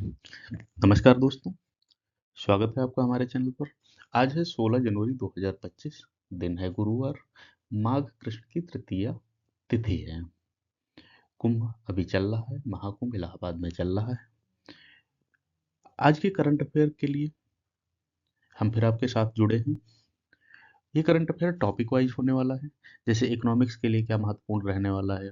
नमस्कार दोस्तों, स्वागत है आपका हमारे चैनल पर। आज है 16 जनवरी 2025, दिन है गुरुवार, माघ कृष्ण की तृतीया तिथि है। कुंभ अभी चल रहा है, महाकुंभ इलाहाबाद में चल रहा है। आज के करंट अफेयर के लिए हम फिर आपके साथ जुड़े हैं। ये करंट अफेयर टॉपिक वाइज होने वाला है, जैसे इकोनॉमिक्स के लिए क्या महत्वपूर्ण रहने वाला है,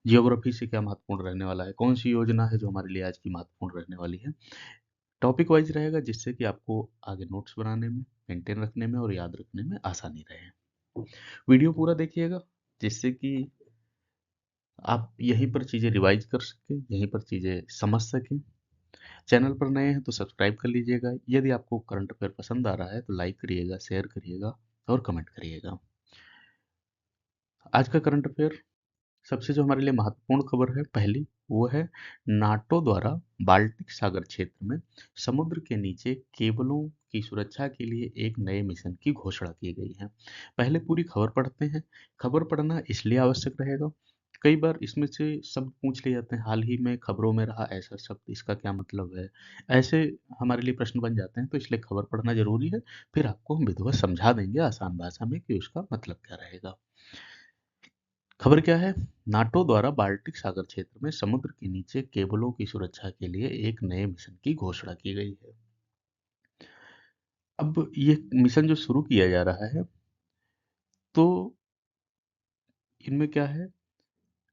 जियोग्राफी से क्या महत्वपूर्ण रहने वाला है, कौन सी योजना है जो हमारे लिए आज की महत्वपूर्ण रहने वाली है। टॉपिक वाइज रहेगा, जिससे कि आपको आगे नोट्स बनाने में, मेंटेन रखने में और याद रखने में आसानी रहे। वीडियो पूरा देखिएगा, जिससे कि आप यहीं पर चीज़ें रिवाइज कर सकें, यहीं पर चीज़ें समझ सकें। चैनल पर नए हैं तो सब्सक्राइब कर लीजिएगा। यदि आपको करंट अफेयर पसंद आ रहा है तो लाइक करिएगा, शेयर करिएगा और कमेंट करिएगा। आज का करंट अफेयर, सबसे जो हमारे लिए महत्वपूर्ण खबर है पहली, वो है नाटो द्वारा बाल्टिक सागर क्षेत्र में समुद्र के नीचे केबलों की सुरक्षा के लिए एक नए मिशन की घोषणा की गई है। पहले पूरी खबर पढ़ते हैं। खबर पढ़ना इसलिए आवश्यक रहेगा, कई बार इसमें से शब्द पूछ लिए जाते हैं, हाल ही में खबरों में रहा ऐसा शब्द, इसका क्या मतलब है, ऐसे हमारे लिए प्रश्न बन जाते हैं। तो इसलिए खबर पढ़ना जरूरी है। फिर आपको हम विधिवत समझा देंगे आसान भाषा में कि उसका मतलब क्या रहेगा। खबर क्या है? नाटो द्वारा बाल्टिक सागर क्षेत्र में समुद्र के नीचे केबलों की सुरक्षा के लिए एक नए मिशन की घोषणा की गई है। अब ये मिशन जो शुरू किया जा रहा है, तो इनमें क्या है,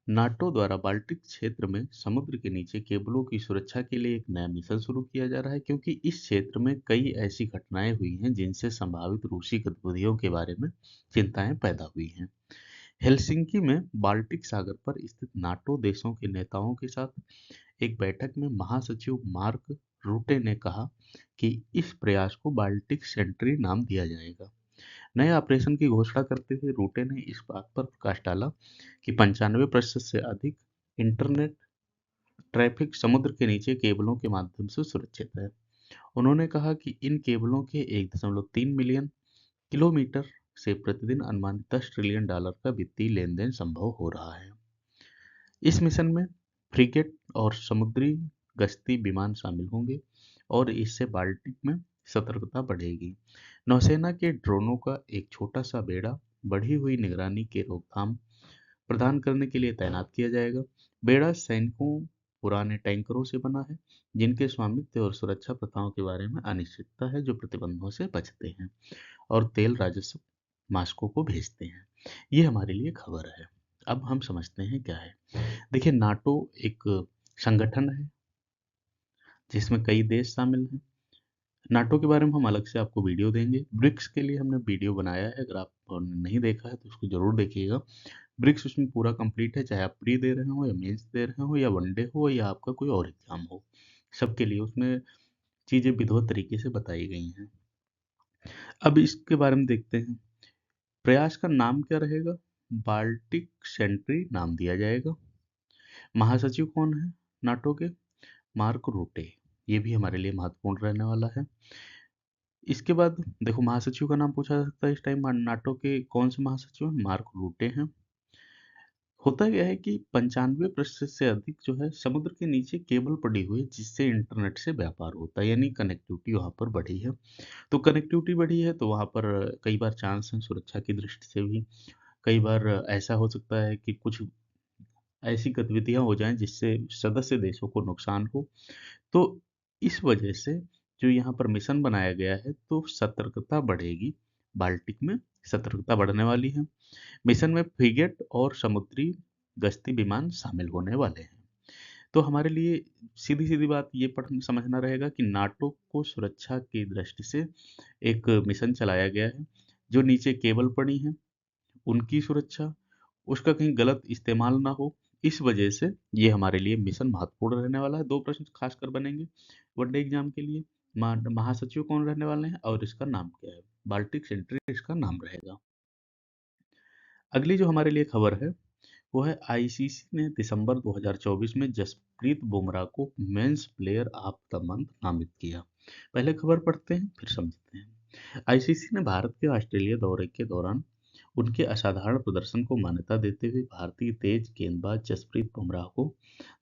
नाटो द्वारा बाल्टिक क्षेत्र में समुद्र के नीचे केबलों की सुरक्षा के लिए एक नया मिशन शुरू किया जा रहा है, क्योंकि इस क्षेत्र में कई ऐसी घटनाएं हुई हैं जिनसे संभावित रूसी गतिविधियों के बारे में चिंताएं पैदा हुई हैं। हेलसिंकी में बाल्टिक सागर पर स्थित नाटो देशों के नेताओं के साथ एक बैठक में महासचिव मार्क रूटे ने कहा कि इस प्रयास को बाल्टिक सेंट्री नाम दिया जाएगा। नए ऑपरेशन की घोषणा करते हुए रूटे ने इस बात पर प्रकाश डाला कि 95% से अधिक इंटरनेट ट्रैफिक समुद्र के नीचे केबलों के माध्यम से सुरक्षित है। उन्होंने कहा कि इन केबलों के 1.3 मिलियन किलोमीटर से प्रतिदिन अनुमानित $10 ट्रिलियन का वित्तीय लेन देन संभव हो रहा है। इस मिशन में फ्रिगेट और समुद्री गश्ती विमान शामिल होंगे और इससे बाल्टिक में सतर्कता बढ़ेगी। नौसेना के ड्रोनों का एक छोटा सा बेड़ा बढ़ी हुई निगरानी के रोकथाम प्रदान करने के लिए तैनात किया जाएगा। बेड़ा सैनिकों पुराने टैंकरों से बना है, जिनके स्वामित्व और सुरक्षा प्रथाओं के बारे में अनिश्चितता है, जो प्रतिबंधों से बचते हैं और तेल राजस्व मास्को को भेजते हैं। ये हमारे लिए खबर है। अब हम समझते हैं क्या है। देखिए, नाटो एक संगठन है जिसमें कई देश शामिल हैं। नाटो के बारे में हम अलग से आपको वीडियो देंगे। ब्रिक्स के लिए हमने वीडियो बनाया है, अगर आप नहीं देखा है तो उसको जरूर देखिएगा। ब्रिक्स उसमें पूरा कंप्लीट है, चाहे आप प्री दे रहे हो या मेंस दे रहे हो या वनडे हो या आपका कोई और एग्जाम हो, सबके लिए उसमें चीजें विधिवत तरीके से बताई गई हैं। अब इसके बारे में देखते हैं। प्रयास का नाम क्या रहेगा? बाल्टिक सेंट्री नाम दिया जाएगा। महासचिव कौन है नाटो के? मार्क रूटे। ये भी हमारे लिए महत्वपूर्ण रहने वाला है। इसके बाद देखो, महासचिव का नाम पूछा जा सकता है इस टाइम। नाटो के कौन से महासचिव हैं? मार्क रूटे हैं। होता क्या है कि 95% से अधिक जो है समुद्र के नीचे केबल पड़ी हुई है, जिससे इंटरनेट से व्यापार होता है, यानी कनेक्टिविटी वहां पर बढ़ी है। तो कनेक्टिविटी बढ़ी है तो वहां पर कई बार चांस है सुरक्षा की दृष्टि से भी, कई बार ऐसा हो सकता है कि कुछ ऐसी गतिविधियां हो जाएं जिससे सदस्य देशों को नुकसान हो। तो इस वजह से जो यहाँ पर मिशन बनाया गया है, तो सतर्कता बढ़ेगी, बाल्टिक में सतर्कता बढ़ने वाली है। मिशन में फ्रिगेट और समुद्री गश्ती विमान शामिल होने वाले हैं। तो हमारे लिए सीधी सीधी बात ये पढ़ समझना रहेगा कि नाटो को सुरक्षा की दृष्टि से एक मिशन चलाया गया है। जो नीचे केबल पड़ी हैं उनकी सुरक्षा, उसका कहीं गलत इस्तेमाल ना हो, इस वजह से ये हमारे लिए मिशन महत्वपूर्ण रहने वाला है। 2 प्रश्न खासकर बनेंगे वनडे एग्जाम के लिए। महासचिव कौन रहने वाले हैं और इसका नाम क्या है? बाल्टिक सेंट्री इसका नाम रहेगा। अगली जो हमारे लिए खबर है, वो है आईसीसी ने दिसंबर 2024 में जसप्रीत बुमराह को men's player of the month नामित किया। पहले खबर पढ़ते हैं फिर समझते हैं। आईसीसी ने भारत के ऑस्ट्रेलिया दौरे के दौरान उनके असाधारण प्रदर्शन को मान्यता देते हुए भारतीय तेज गेंदबाज जसप्रीत बुमराह को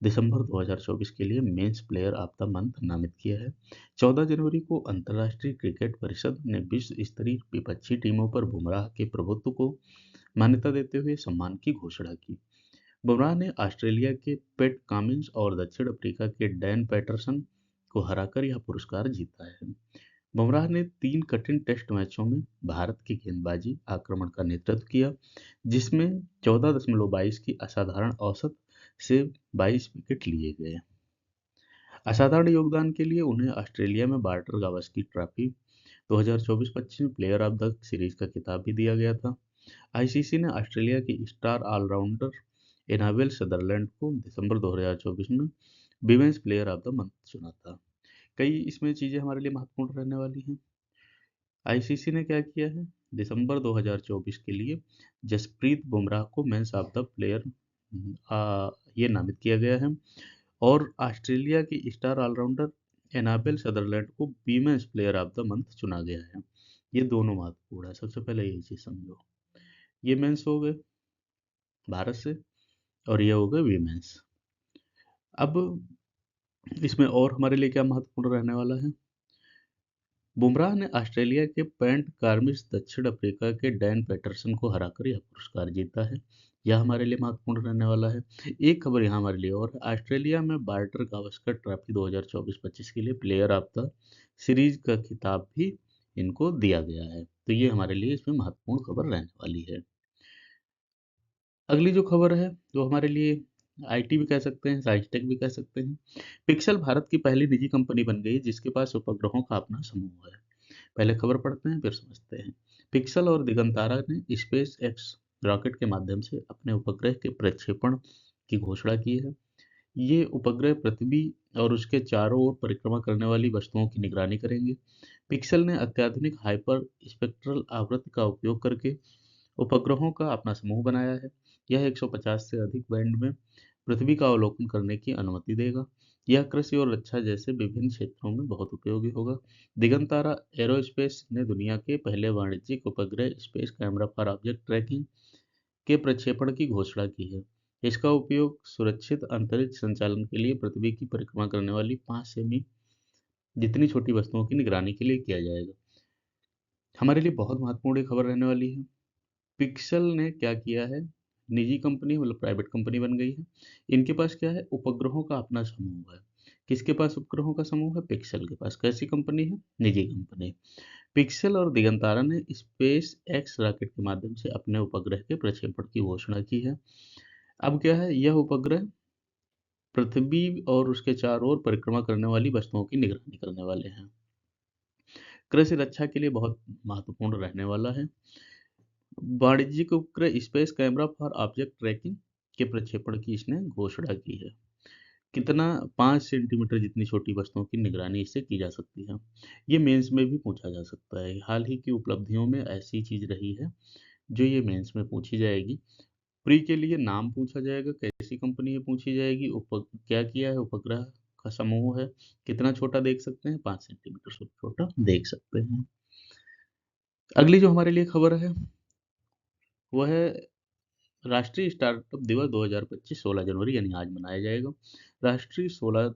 दिसंबर 2024 के लिए men's player of the month नामित किया है। 14 जनवरी को अंतर्राष्ट्रीय क्रिकेट परिषद ने विश्व स्तरीय विपक्षी टीमों पर बुमराह के प्रभुत्व को मान्यता देते हुए सम्मान की घोषणा की। बुमराह ने ऑस्ट्रेलिया के पेट कामिंस और दक्षिण अफ्रीका के डैन पैटरसन को हराकर यह पुरस्कार जीता है। बुमराह ने 3 कठिन टेस्ट मैचों में भारत की गेंदबाजी आक्रमण का नेतृत्व किया, जिसमें 14.22 की असाधारण औसत से 22 विकेट लिए गए। असाधारण योगदान के लिए उन्हें ऑस्ट्रेलिया में बार्टर गावस्कर ट्रॉफी 2024-25 में प्लेयर ऑफ द सीरीज का खिताब भी दिया गया था। आईसीसी ने ऑस्ट्रेलिया के स्टार ऑलराउंडर एनाबेल सदरलैंड को दिसंबर 2024 में women's player of the month चुना था। कई इसमें चीजें हमारे लिए महत्वपूर्ण रहने वाली हैं। आईसीसी ने क्या किया है, दिसंबर 2024 के लिए जसप्रीत बुमराह को मेंस ऑफ द प्लेयर ये नामित किया गया है और ऑस्ट्रेलिया की स्टार ऑलराउंडर एनाबेल सदरलैंड को women's player of the month चुना गया है। ये दोनों महत्वपूर्ण है, सबसे पहले यही चीज समझो। ये मेंस हो गए भारत से और ये हो गए वीमेंस। अब इसमें और हमारे लिए क्या महत्वपूर्ण रहने वाला है, बुमराह ने ऑस्ट्रेलिया के पैट कामिंस दक्षिण अफ्रीका के डैन पैटरसन को हराकर यह पुरस्कार जीता है। यह हमारे लिए महत्वपूर्ण रहने वाला है। एक खबर यहाँ हमारे लिए और है, ऑस्ट्रेलिया में बार्टर गावस्कर ट्रॉफी 2024-25 के लिए प्लेयर ऑफ द सीरीज का खिताब भी इनको दिया गया है। तो ये हमारे लिए इसमें महत्वपूर्ण खबर रहने वाली है। अगली जो खबर है वो हमारे लिए आईटी भी कह सकते हैं, साइंस टेक भी कह सकते हैं। पिक्सल भारत की पहली निजी कंपनी बन गई जिसके पास उपग्रहों का अपना समूह है। पहले खबर पढ़ते हैं फिर समझते हैं। पिक्सल और दिगंतारा ने स्पेस एक्स रॉकेट के माध्यम से अपने उपग्रह के प्रक्षेपण की घोषणा की है। ये उपग्रह पृथ्वी और उसके चारों ओर परिक्रमा करने वाली वस्तुओं की निगरानी करेंगे। पिक्सल ने अत्याधुनिक हाइपर स्पेक्ट्रल आवृत्ति का उपयोग करके उपग्रहों का अपना समूह बनाया है। यह 150 से अधिक बैंड में पृथ्वी का अवलोकन करने की अनुमति देगा। यह कृषि और रक्षा जैसे विभिन्न क्षेत्रों में बहुत उपयोगी होगा। दिगंतारा एरोस्पेस ने दुनिया के पहले वाणिज्यिक उपग्रह space camera for object tracking के प्रक्षेपण की घोषणा की है। इसका उपयोग सुरक्षित अंतरिक्ष संचालन के लिए पृथ्वी की परिक्रमा करने वाली 5 सेमी जितनी छोटी वस्तुओं की निगरानी के लिए किया जाएगा। हमारे लिए बहुत महत्वपूर्ण ये खबर रहने वाली है। पिक्सल ने क्या किया है, निजी कंपनी मतलब प्राइवेट कंपनी बन गई है। इनके पास क्या है, उपग्रहों का अपना समूह है। किसके पास उपग्रहों का समूह है, पिक्सल के पास। कैसी कंपनी है, निजी कंपनी। पिक्सल और दिगंतारा ने स्पेस एक्स रॉकेट के माध्यम से अपने उपग्रह के प्रक्षेपण की घोषणा की है। अब क्या है, यह उपग्रह पृथ्वी और उसके चारों ओर परिक्रमा करने वाली वस्तुओं की निगरानी करने वाले हैं। कृषि रक्षा के लिए बहुत महत्वपूर्ण रहने वाला है। वाणिज्यिक उपग्रह space camera for object tracking के प्रक्षेपण की इसने घोषणा की है। कितना, 5 सेंटीमीटर जितनी छोटी वस्तुओं की निगरानी इससे की जा सकती है। ये मेंस में भी पूछा जा सकता है। हाल ही की उपलब्धियों में ऐसी चीज रही है जो ये मेंस में पूछी जाएगी। प्री के लिए नाम पूछा जाएगा, कैसी कंपनी है पूछी जाएगी, क्या किया है, उपग्रह का समूह है, कितना छोटा देख सकते हैं, 5 सेंटीमीटर से छोटा देख सकते हैं। अगली जो हमारे लिए खबर है वह है राष्ट्रीय स्टार्टअप दिवस 2025 16 जनवरी यानी आज मनाया जाएगा। राष्ट्रीय 16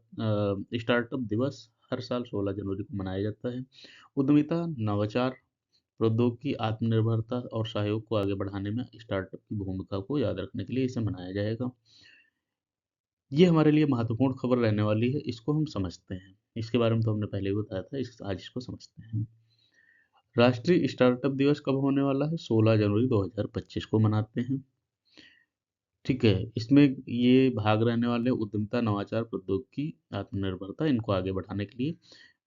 स्टार्टअप दिवस हर साल 16 जनवरी को मनाया जाता है। उद्यमिता, नवाचार, प्रौद्योगिकी, आत्मनिर्भरता और सहयोग को आगे बढ़ाने में स्टार्टअप की भूमिका को याद रखने के लिए इसे मनाया जाएगा। ये हमारे लिए महत्वपूर्ण खबर रहने वाली है, इसको हम समझते हैं। इसके बारे में तो हमने पहले ही बताया था, आज इसको समझते हैं। राष्ट्रीय स्टार्टअप दिवस कब होने वाला है, 16 जनवरी 2025 को मनाते हैं। ठीक है, इसमें ये भाग रहने वाले उद्यमिता, नवाचार, प्रौद्योगिकी, आत्मनिर्भरता, इनको आगे बढ़ाने के लिए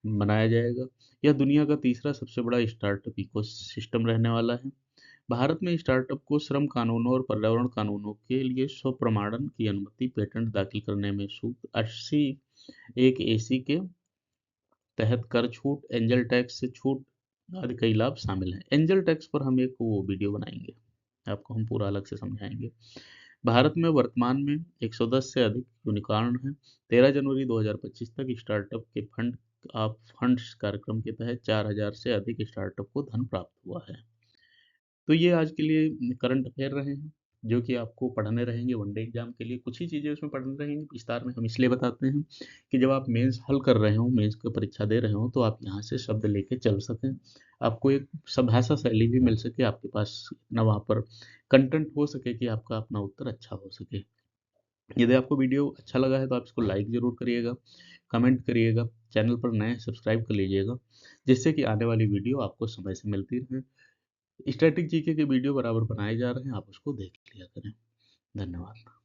मनाया जाएगा। यह दुनिया का तीसरा सबसे बड़ा स्टार्टअप इकोसिस्टम रहने वाला है। भारत में स्टार्टअप को श्रम कानूनों और पर्यावरण कानूनों के लिए स्वप्रमाणन की अनुमति, पेटेंट दाखिल करने में छूट, 80 एक एसी के तहत कर छूट, एंजल टैक्स से छूट आदि कई लाभ शामिल हैं। एंजल टैक्स पर हम एक वो वीडियो बनाएंगे, आपको हम पूरा अलग से समझाएंगे। भारत में वर्तमान में 110 से अधिक यूनिकॉर्न हैं। 13 जनवरी 2025 तक स्टार्टअप के फंड ऑफ फंड्स कार्यक्रम के तहत 4000 से अधिक स्टार्टअप को धन प्राप्त हुआ है। तो ये आज के लिए करंट अफेयर रहे हैं, जो कि आपको पढ़ने रहेंगे वनडे एग्जाम के लिए। कुछ ही चीज़ें उसमें पढ़ने रहेंगी विस्तार में, हम इसलिए बताते हैं कि जब आप मेंस हल कर रहे हो, मेंस की परीक्षा दे रहे हो, तो आप यहाँ से शब्द लेके चल सकें, आपको एक सभाषा शैली भी मिल सके, आपके पास इतना वहाँ पर कंटेंट हो सके कि आपका अपना उत्तर अच्छा हो सके। यदि आपको वीडियो अच्छा लगा है तो आप इसको लाइक ज़रूर करिएगा, कमेंट करिएगा, चैनल पर नए हैं सब्सक्राइब कर लीजिएगा, जिससे कि आने वाली वीडियो आपको समय से मिलती रहे। स्टैटिक जीके के वीडियो बराबर बनाए जा रहे हैं, आप उसको देख लिया करें। धन्यवाद।